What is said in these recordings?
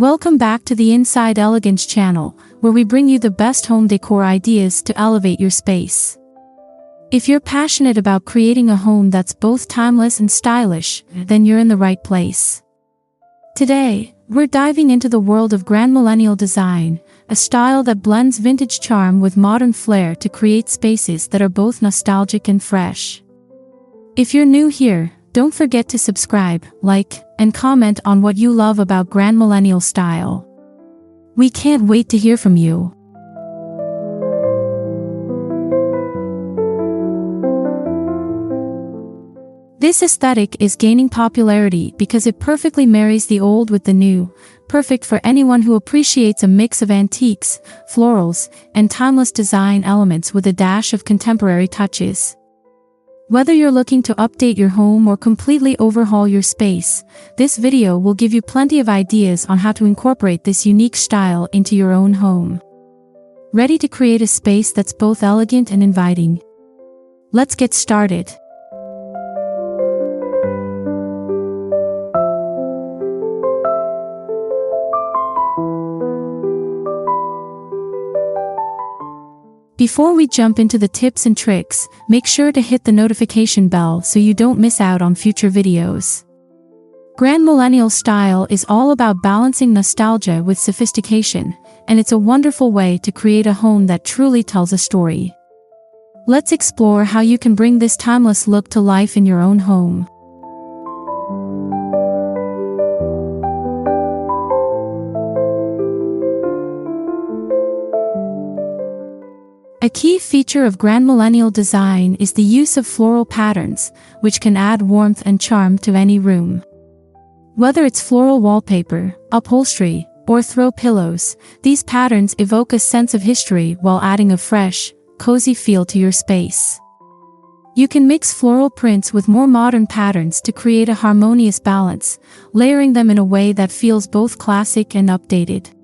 Welcome back to the Inside Elegance channel, where we bring you the best home decor ideas to elevate your space. If you're passionate about creating a home that's both timeless and stylish, then you're in the right place. Today, we're diving into the world of Grandmillennial design, a style that blends vintage charm with modern flair to create spaces that are both nostalgic and fresh. If you're new here, don't forget to subscribe, like, and comment on what you love about Grandmillennial style. We can't wait to hear from you. This aesthetic is gaining popularity because it perfectly marries the old with the new, perfect for anyone who appreciates a mix of antiques, florals, and timeless design elements with a dash of contemporary touches. Whether you're looking to update your home or completely overhaul your space, this video will give you plenty of ideas on how to incorporate this unique style into your own home. Ready to create a space that's both elegant and inviting? Let's get started. Before we jump into the tips and tricks, make sure to hit the notification bell so you don't miss out on future videos. Grandmillennial style is all about balancing nostalgia with sophistication, and it's a wonderful way to create a home that truly tells a story. Let's explore how you can bring this timeless look to life in your own home. A key feature of Grandmillennial design is the use of floral patterns, which can add warmth and charm to any room. Whether it's floral wallpaper, upholstery, or throw pillows, these patterns evoke a sense of history while adding a fresh, cozy feel to your space. You can mix floral prints with more modern patterns to create a harmonious balance, layering them in a way that feels both classic and updated.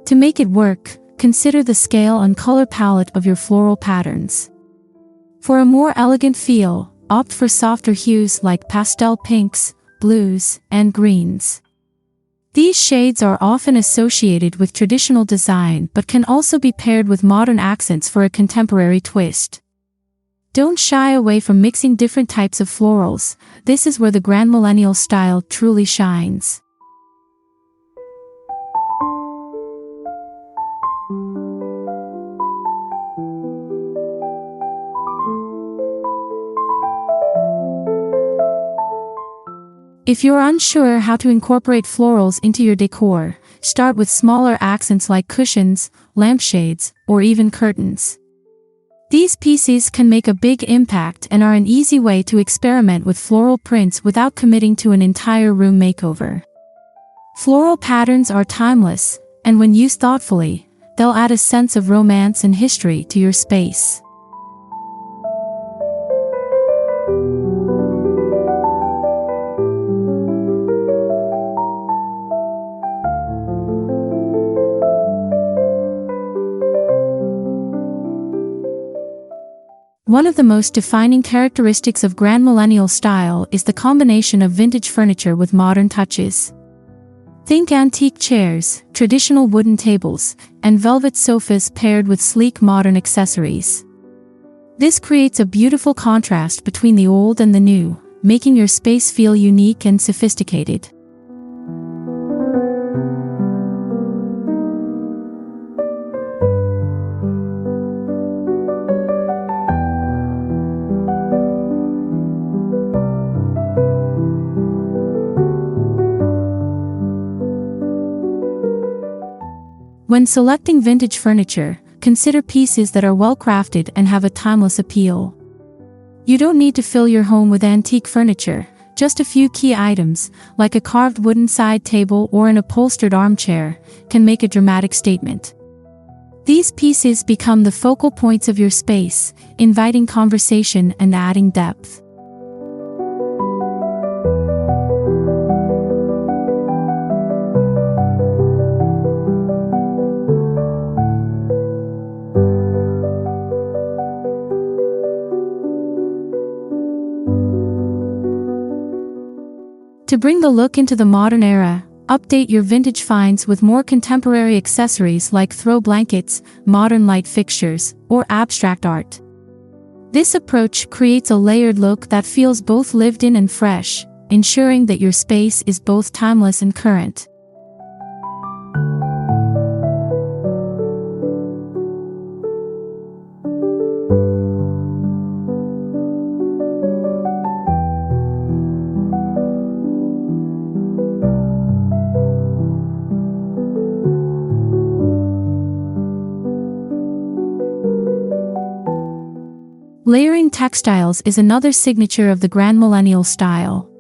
To make it work, consider the scale and color palette of your floral patterns. For a more elegant feel, opt for softer hues like pastel pinks, blues, and greens. These shades are often associated with traditional design but can also be paired with modern accents for a contemporary twist. Don't shy away from mixing different types of florals. This is where the Grandmillennial style truly shines. If you're unsure how to incorporate florals into your decor, start with smaller accents like cushions, lampshades, or even curtains. These pieces can make a big impact and are an easy way to experiment with floral prints without committing to an entire room makeover. Floral patterns are timeless, and when used thoughtfully, they'll add a sense of romance and history to your space. One of the most defining characteristics of Grandmillennial style is the combination of vintage furniture with modern touches. Think antique chairs, traditional wooden tables, and velvet sofas paired with sleek modern accessories. This creates a beautiful contrast between the old and the new, making your space feel unique and sophisticated. When selecting vintage furniture, consider pieces that are well crafted and have a timeless appeal. You don't need to fill your home with antique furniture, just a few key items, like a carved wooden side table or an upholstered armchair, can make a dramatic statement. These pieces become the focal points of your space, inviting conversation and adding depth. To bring the look into the modern era, update your vintage finds with more contemporary accessories like throw blankets, modern light fixtures, or abstract art. This approach creates a layered look that feels both lived in and fresh, ensuring that your space is both timeless and current. Layering textiles is another signature of the Grandmillennial style.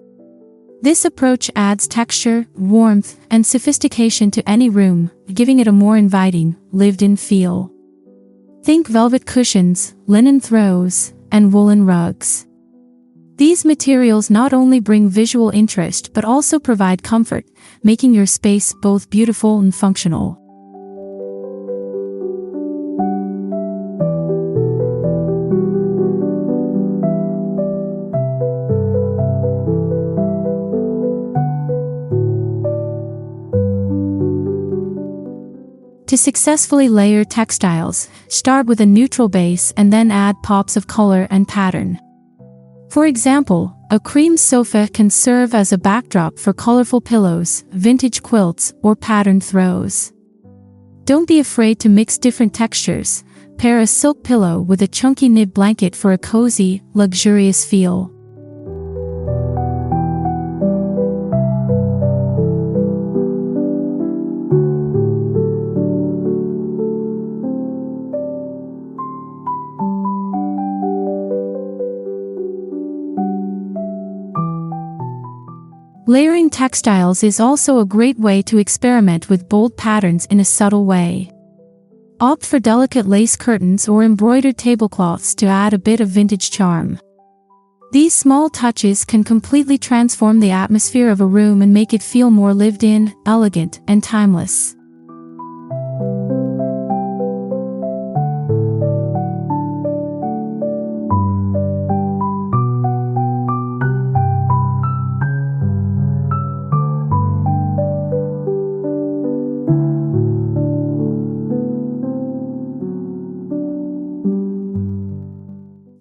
This approach adds texture, warmth, and sophistication to any room, giving it a more inviting, lived-in feel. Think velvet cushions, linen throws, and woolen rugs. These materials not only bring visual interest but also provide comfort, making your space both beautiful and functional. To successfully layer textiles, start with a neutral base and then add pops of color and pattern. For example, a cream sofa can serve as a backdrop for colorful pillows, vintage quilts, or patterned throws. Don't be afraid to mix different textures. Pair a silk pillow with a chunky knit blanket for a cozy, luxurious feel. Layering textiles is also a great way to experiment with bold patterns in a subtle way. Opt for delicate lace curtains or embroidered tablecloths to add a bit of vintage charm. These small touches can completely transform the atmosphere of a room and make it feel more lived in, elegant, and timeless.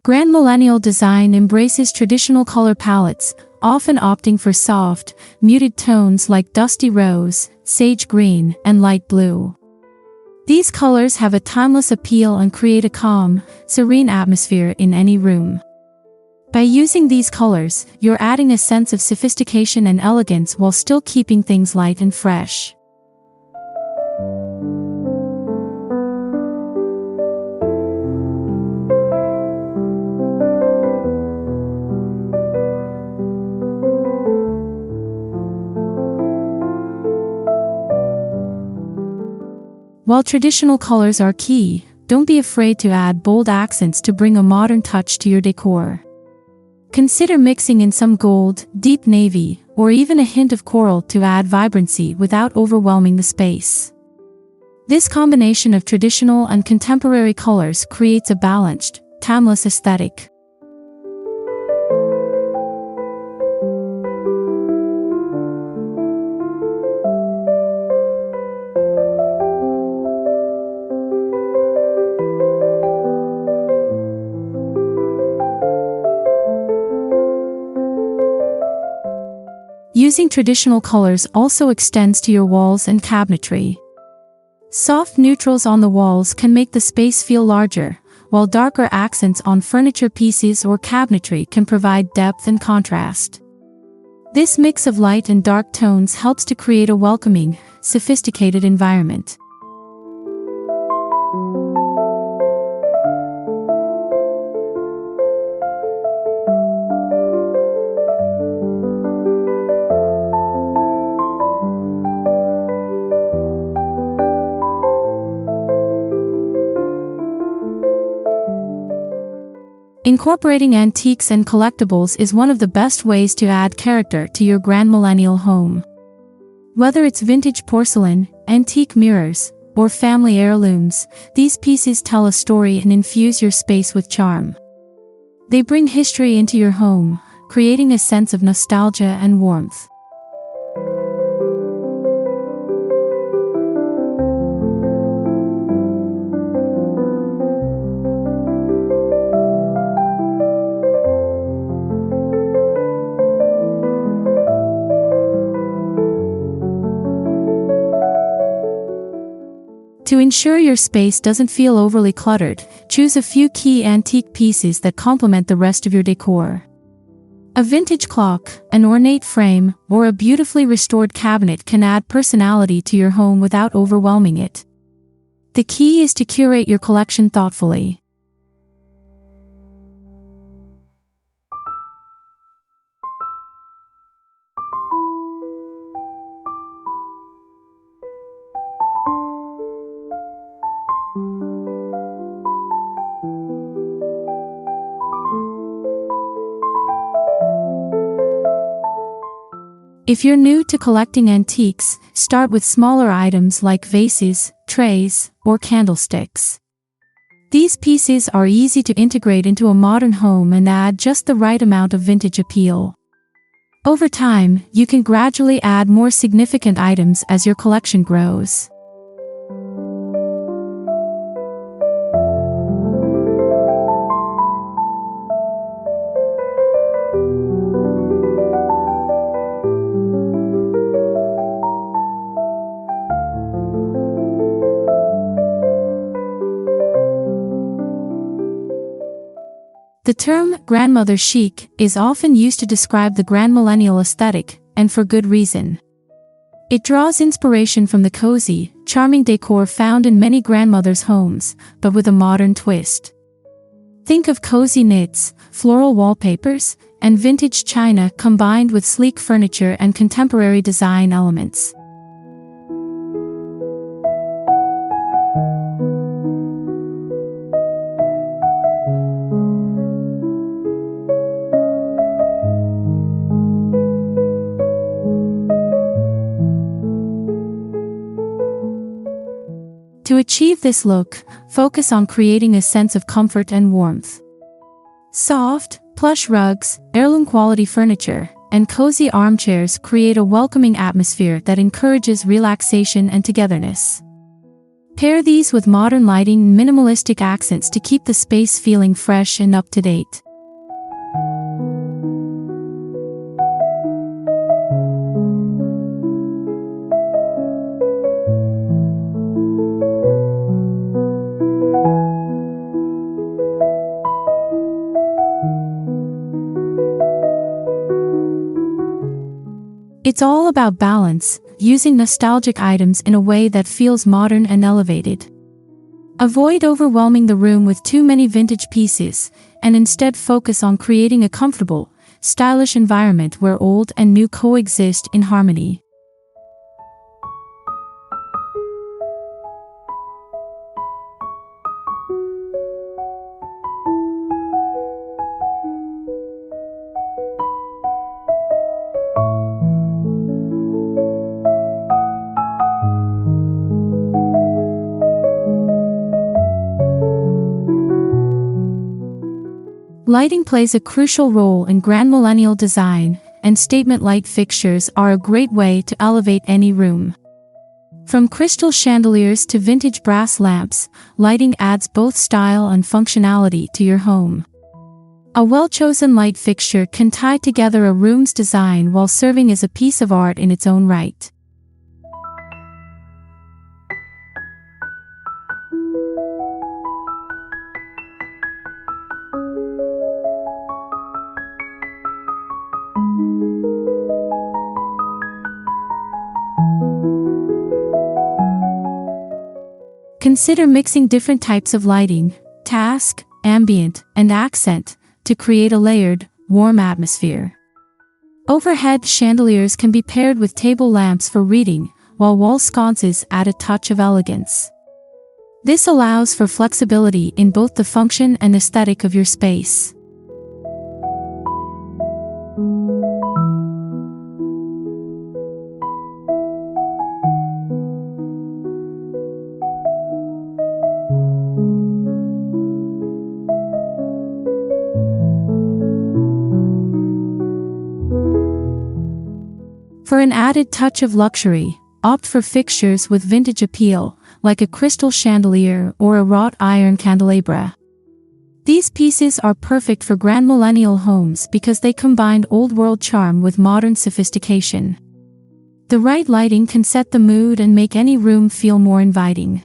Grandmillennial design embraces traditional color palettes, often opting for soft, muted tones like dusty rose, sage green, and light blue. These colors have a timeless appeal and create a calm, serene atmosphere in any room. By using these colors, you're adding a sense of sophistication and elegance while still keeping things light and fresh. While traditional colors are key, don't be afraid to add bold accents to bring a modern touch to your decor. Consider mixing in some gold, deep navy, or even a hint of coral to add vibrancy without overwhelming the space. This combination of traditional and contemporary colors creates a balanced, timeless aesthetic. Using traditional colors also extends to your walls and cabinetry. Soft neutrals on the walls can make the space feel larger, while darker accents on furniture pieces or cabinetry can provide depth and contrast. This mix of light and dark tones helps to create a welcoming, sophisticated environment. Incorporating antiques and collectibles is one of the best ways to add character to your Grandmillennial home. Whether it's vintage porcelain, antique mirrors, or family heirlooms, these pieces tell a story and infuse your space with charm. They bring history into your home, creating a sense of nostalgia and warmth. ensure your space doesn't feel overly cluttered, choose a few key antique pieces that complement the rest of your decor. A vintage clock, an ornate frame, or a beautifully restored cabinet can add personality to your home without overwhelming it. The key is to curate your collection thoughtfully. If you're new to collecting antiques, start with smaller items like vases, trays, or candlesticks. These pieces are easy to integrate into a modern home and add just the right amount of vintage appeal. Over time, you can gradually add more significant items as your collection grows. The term grandmother chic is often used to describe the grandmillennial aesthetic, and for good reason. It draws inspiration from the cozy, charming decor found in many grandmothers' homes, but with a modern twist. Think of cozy knits, floral wallpapers, and vintage china combined with sleek furniture and contemporary design elements. To achieve this look, focus on creating a sense of comfort and warmth. Soft, plush rugs, heirloom quality furniture, and cozy armchairs create a welcoming atmosphere that encourages relaxation and togetherness. Pair these with modern lighting and minimalistic accents to keep the space feeling fresh and up to date. It's all about balance, using nostalgic items in a way that feels modern and elevated. Avoid overwhelming the room with too many vintage pieces, and instead focus on creating a comfortable, stylish environment where old and new coexist in harmony. Lighting plays a crucial role in grandmillennial design, and statement light fixtures are a great way to elevate any room. From crystal chandeliers to vintage brass lamps, lighting adds both style and functionality to your home. A well-chosen light fixture can tie together a room's design while serving as a piece of art in its own right. Consider mixing different types of lighting, task, ambient, and accent, to create a layered, warm atmosphere. Overhead chandeliers can be paired with table lamps for reading, while wall sconces add a touch of elegance. This allows for flexibility in both the function and aesthetic of your space. For an added touch of luxury, opt for fixtures with vintage appeal, like a crystal chandelier or a wrought iron candelabra. These pieces are perfect for grandmillennial homes because they combine old-world charm with modern sophistication. The right lighting can set the mood and make any room feel more inviting.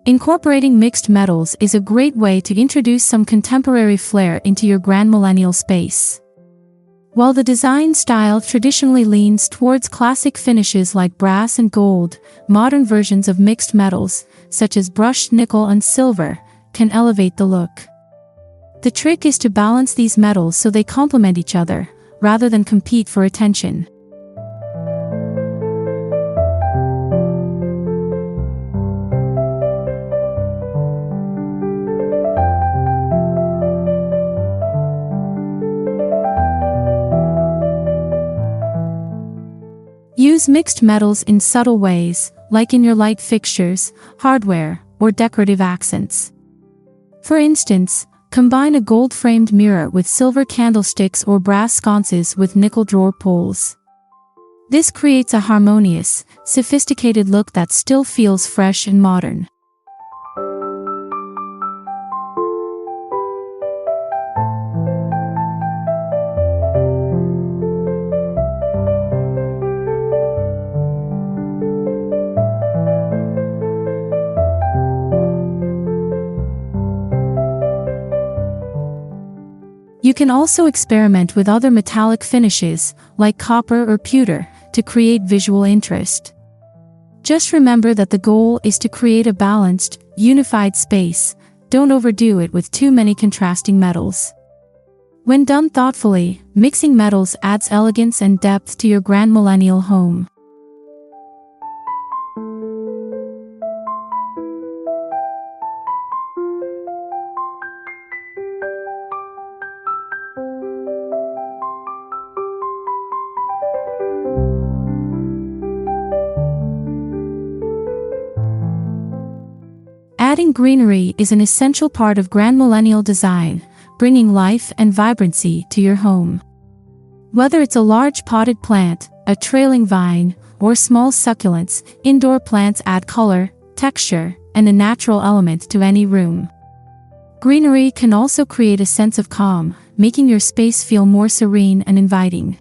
Incorporating mixed metals is a great way to introduce some contemporary flair into your Grandmillennial space. While the design style traditionally leans towards classic finishes like brass and gold, modern versions of mixed metals, such as brushed nickel and silver, can elevate the look. The trick is to balance these metals so they complement each other, rather than compete for attention. Use mixed metals in subtle ways, like in your light fixtures, hardware, or decorative accents. For instance, combine a gold-framed mirror with silver candlesticks or brass sconces with nickel drawer pulls. This creates a harmonious, sophisticated look that still feels fresh and modern. You can also experiment with other metallic finishes, like copper or pewter, to create visual interest. Just remember that the goal is to create a balanced, unified space. Don't overdo it with too many contrasting metals. When done thoughtfully, mixing metals adds elegance and depth to your Grandmillennial home. Adding greenery is an essential part of Grandmillennial design, bringing life and vibrancy to your home. Whether it's a large potted plant, a trailing vine, or small succulents, indoor plants add color, texture, and a natural element to any room. Greenery can also create a sense of calm, making your space feel more serene and inviting.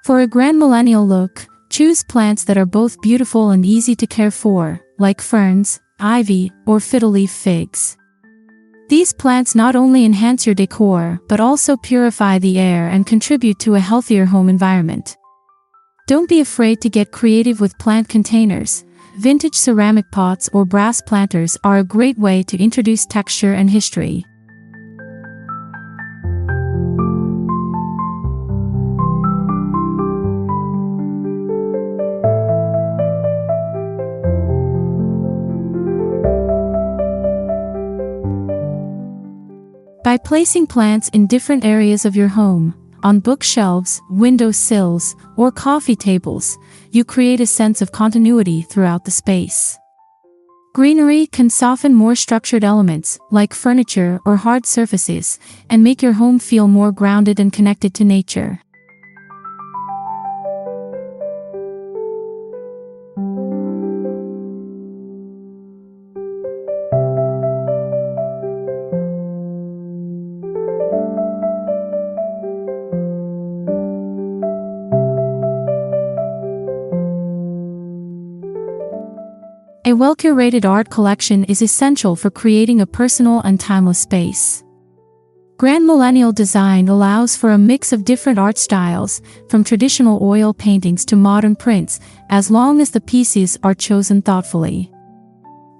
For a Grandmillennial look, choose plants that are both beautiful and easy to care for, like ferns, ivy, or fiddle-leaf figs. These plants not only enhance your decor but also purify the air and contribute to a healthier home environment. Don't be afraid to get creative with plant containers. Vintage ceramic pots or brass planters are a great way to introduce texture and history. By placing plants in different areas of your home, on bookshelves, window sills, or coffee tables, you create a sense of continuity throughout the space. Greenery can soften more structured elements, like furniture or hard surfaces, and make your home feel more grounded and connected to nature. A well-curated art collection is essential for creating a personal and timeless space. Grandmillennial design allows for a mix of different art styles, from traditional oil paintings to modern prints, as long as the pieces are chosen thoughtfully.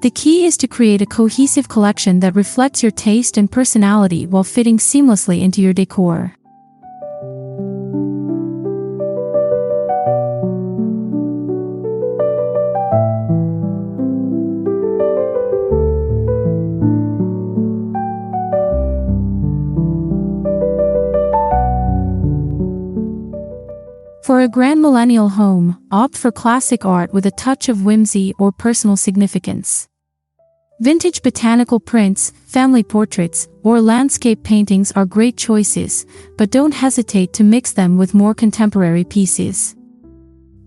The key is to create a cohesive collection that reflects your taste and personality while fitting seamlessly into your decor. For a Grandmillennial home, opt for classic art with a touch of whimsy or personal significance. Vintage botanical prints, family portraits, or landscape paintings are great choices, but don't hesitate to mix them with more contemporary pieces.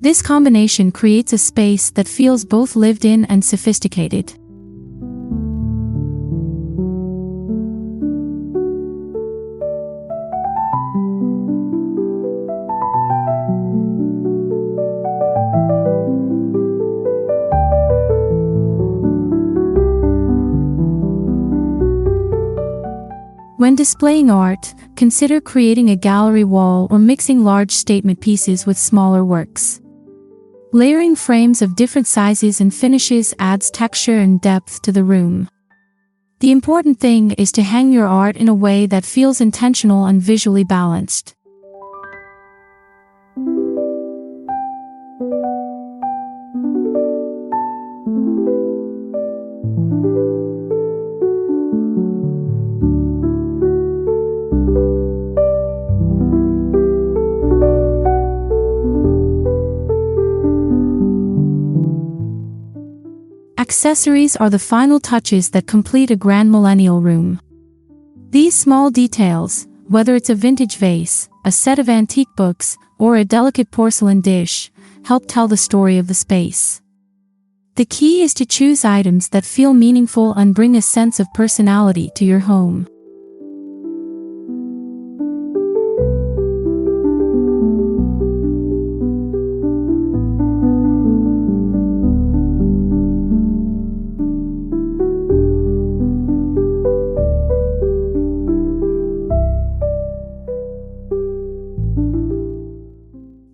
This combination creates a space that feels both lived in and sophisticated. When displaying art, consider creating a gallery wall or mixing large statement pieces with smaller works. Layering frames of different sizes and finishes adds texture and depth to the room. The important thing is to hang your art in a way that feels intentional and visually balanced. Accessories are the final touches that complete a Grandmillennial room. These small details, whether it's a vintage vase, a set of antique books, or a delicate porcelain dish, help tell the story of the space. The key is to choose items that feel meaningful and bring a sense of personality to your home.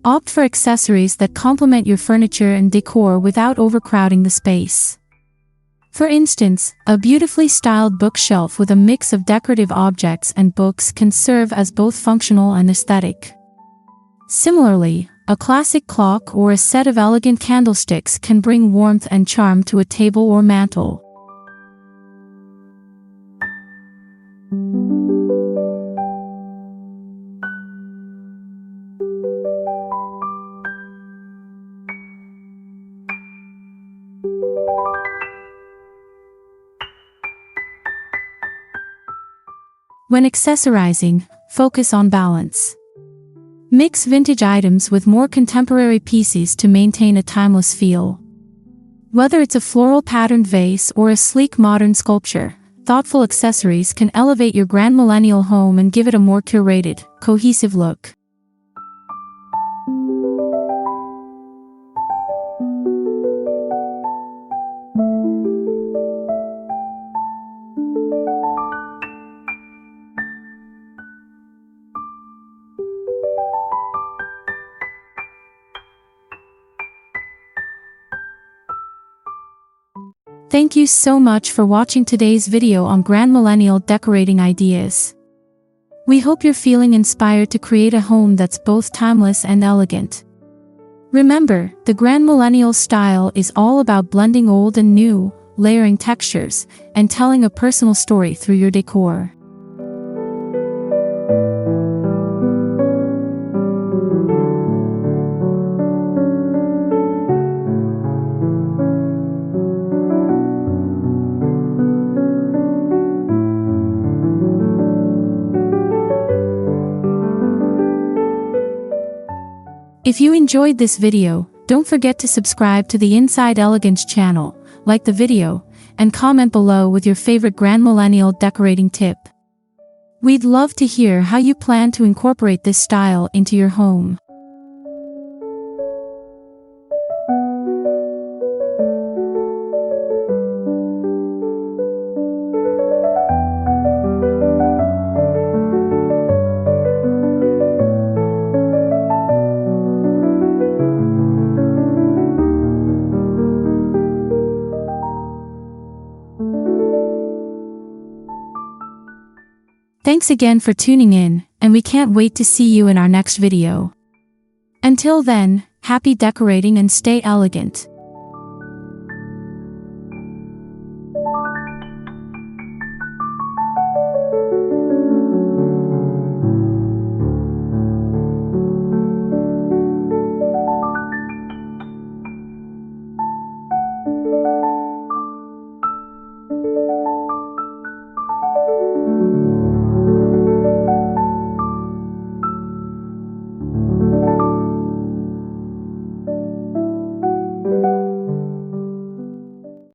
Opt for accessories that complement your furniture and decor without overcrowding the space. For instance, a beautifully styled bookshelf with a mix of decorative objects and books can serve as both functional and aesthetic. Similarly, a classic clock or a set of elegant candlesticks can bring warmth and charm to a table or mantel. When accessorizing, focus on balance. Mix vintage items with more contemporary pieces to maintain a timeless feel. Whether it's a floral patterned vase or a sleek modern sculpture, thoughtful accessories can elevate your Grandmillennial home and give it a more curated, cohesive look. Thank you so much for watching today's video on Grandmillennial decorating ideas. We hope you're feeling inspired to create a home that's both timeless and elegant. Remember, the Grandmillennial style is all about blending old and new, layering textures, and telling a personal story through your decor. If you enjoyed this video, don't forget to subscribe to the Inside Elegance channel, like the video, and comment below with your favorite Grandmillennial decorating tip. We'd love to hear how you plan to incorporate this style into your home. Thanks again for tuning in, and we can't wait to see you in our next video. Until then, happy decorating and stay elegant.